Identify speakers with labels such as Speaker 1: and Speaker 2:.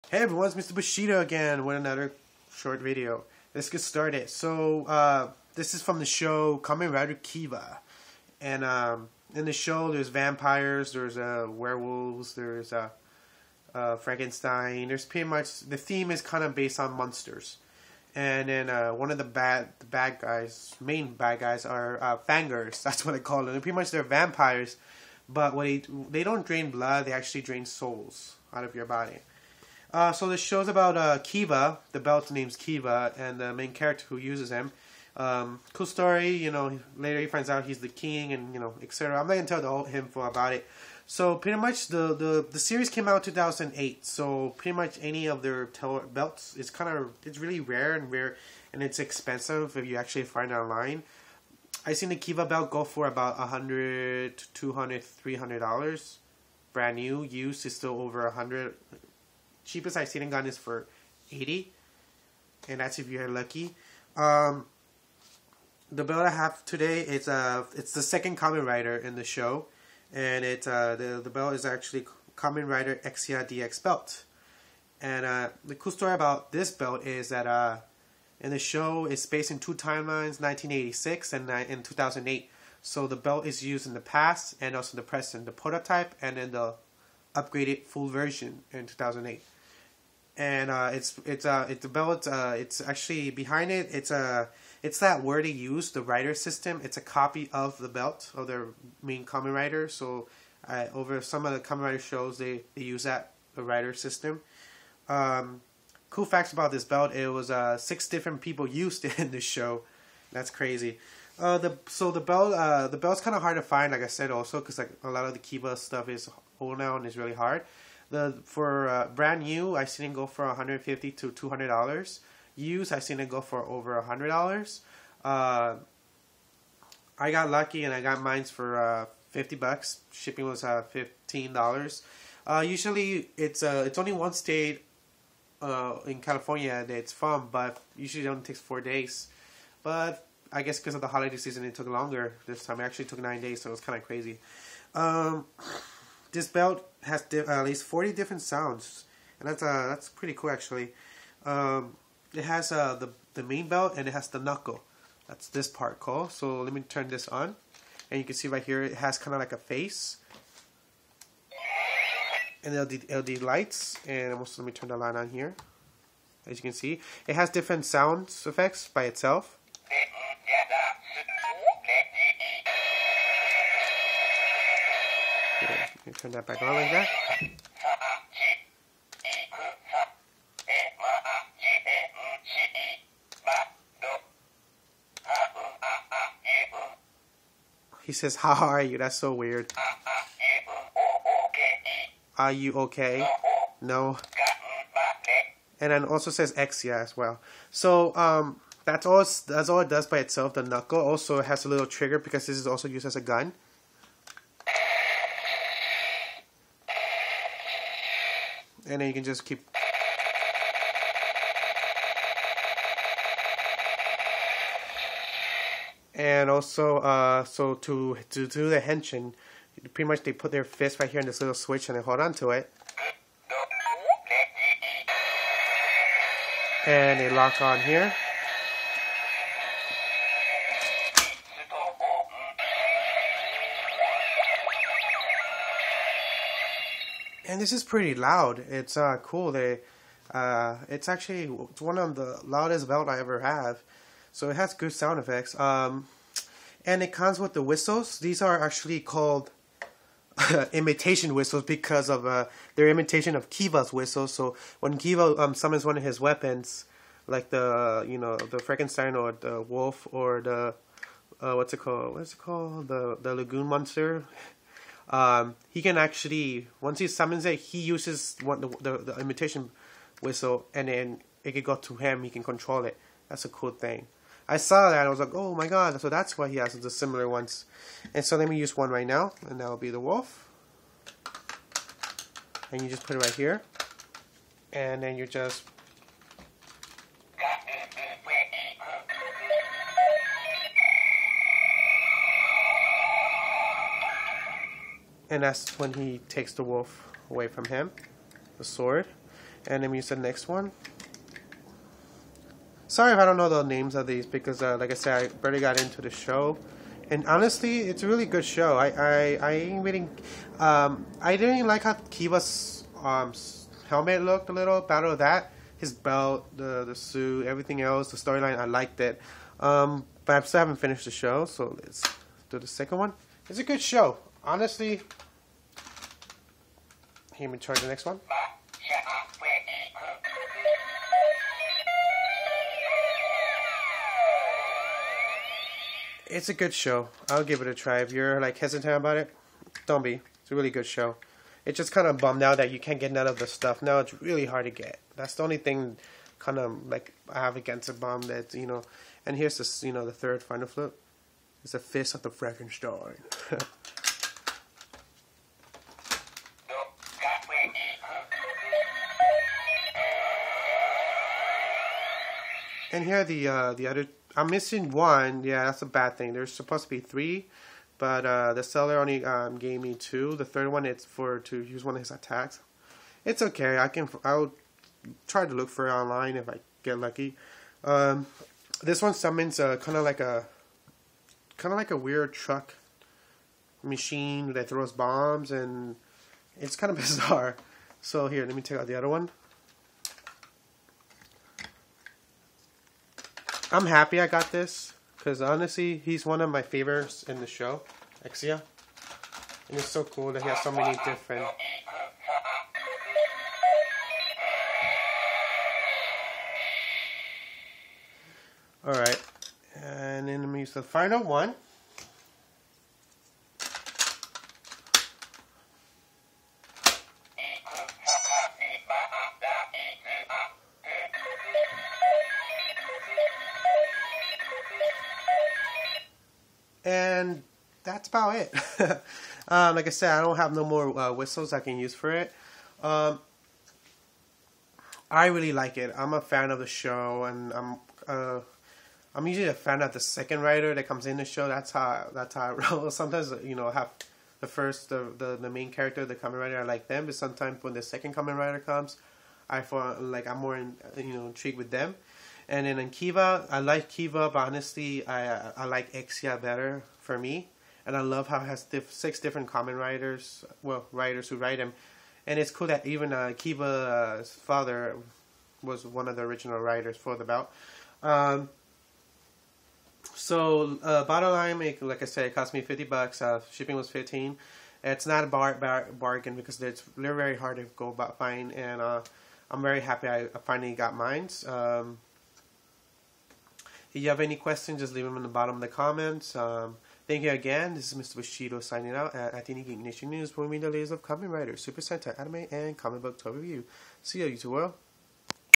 Speaker 1: Hey everyone, it's Mr. Bushido again with another short video. Let's get started. This is from the show Kamen Rider Kiva. And in the show, there's vampires, there's werewolves, there's Frankenstein. There's pretty much, the theme is kind of based on monsters. And then one of the main bad guys are fangers. That's what I call them. And pretty much they're vampires, but they don't drain blood, they actually drain souls out of your body. So this show's about Kiva. The belt's name's Kiva, and the main character who uses him. Cool story, you know. Later he finds out he's the king, and you know, etc. I'm not gonna tell the whole info about it. So pretty much the series came out in 2008. So pretty much any of their belts, it's really rare, and it's expensive if you actually find it online. I seen the Kiva belt go for about $100, $200, $300. Brand new, used is still over $100. Cheapest I've seen it gun is for $80, and that's if you're lucky. The belt I have today it's the second Kamen Rider in the show, and the belt is actually Kamen Rider Ixa Dx belt. And the cool story about this belt is that in the show it's based in two timelines, 1986 and in 2008. So the belt is used in the past and also the present, the prototype and then the upgraded full version in 2008. And it's the belt. It's actually behind it. It's that word they use, the rider system. It's a copy of the belt of their main Kamen Rider. So over some of the Kamen Rider shows, they use the rider system. Cool facts about this belt: it was 6 different people used it in this show. That's crazy. The belt's kind of hard to find, like I said, also because like a lot of the Kiva stuff is old now and is really hard. For brand new, I seen it go for $150 to $200. Used, I seen it go for over $100. I got lucky and I got mine for $50. Shipping was $15. Usually, it's only one state in California that it's from, but usually it only takes 4 days. But I guess because of the holiday season, it took longer this time. It actually took 9 days, so it was kind of crazy. This belt has at least 40 different sounds, and that's pretty cool actually. It has the main belt, and it has the knuckle. That's this part called. So let me turn this on, and you can see right here it has kind of like a face, and LED lights. And also let me turn the light on here. As you can see, it has different sound effects by itself. Turn that back on like that. He says, "How are you?" That's so weird. Are you okay? No. And then also says X, yeah, as well. So that's all it does by itself. The knuckle also has a little trigger because this is also used as a gun. And then you can just keep. And also, so to do the henshin, pretty much they put their fist right here in this little switch and they hold on to it. And they lock on here. And this is pretty loud. It's cool. It's one of the loudest belt I ever have. So it has good sound effects. And it comes with the whistles. These are actually called imitation whistles because of their imitation of Kiva's whistles. So when Kiva summons one of his weapons, like the Frankenstein or the wolf or the what's it called? The lagoon monster. He can actually, once he summons it, he uses the imitation whistle, and then it can go to him. He can control it. That's a cool thing. I saw that. I was like, oh my god. So that's why he has the similar ones. And so let me use one right now, and that will be the wolf. And you just put it right here, and then you just. And that's when he takes the wolf away from him, the sword. And then we use the next one. Sorry if I don't know the names of these because, like I said, I barely got into the show. And honestly, it's a really good show. I ain't really, I didn't like how Kiva's helmet looked a little. Battle of that, his belt, the suit, everything else, the storyline, I liked it. But I still haven't finished the show, so let's do the second one. It's a good show, honestly. Here, let me try the next one. It's a good show. I'll give it a try. If you're like hesitant about it, don't be. It's a really good show. It's just kind of bummed out that you can't get none of the stuff. Now it's really hard to get. That's the only thing kind of like I have against a bomb that, you know. And here's this, you know, the third final flip. It's a Fist of the Frankenstein. And here the other. I'm missing one. Yeah, that's a bad thing. There's supposed to be 3, but the seller only gave me 2. The third one, it's to use one of his attacks. It's okay. I'll try to look for it online if I get lucky. This one summons kind of like a weird truck machine that throws bombs, and it's kind of bizarre. So here, let me take out the other one. I'm happy I got this, because honestly, he's one of my favorites in the show, Ixa. And it's so cool that he has so many different... Alright, and then let me use the final one. And that's about it. Like I said, I don't have no more whistles I can use for it. I really like it. I'm a fan of the show, and I'm usually a fan of the second writer that comes in the show. That's how I roll. Sometimes, you know, I have the main character, the Kamen Rider, I like them, but sometimes when the second Kamen Rider comes, I feel like I'm more intrigued with them. And then in Kiva, I like Kiva, but honestly, I like Ixa better for me. And I love how it has 6 different Kamen Riders, writers who write him. And it's cool that even Kiva's father was one of the original writers for the bout. So bottom line, like I said, it cost me $50. Shipping was $15. It's not a bargain because it's very hard to go about finding. And I'm very happy I finally got mine. If you have any questions, just leave them in the bottom of the comments. Thank you again. This is Mr. Bushido signing out at the Geek Nation News, bringing the latest of Kamen Rider, Super Sentai, anime, and comic book toy review. See you, YouTube world.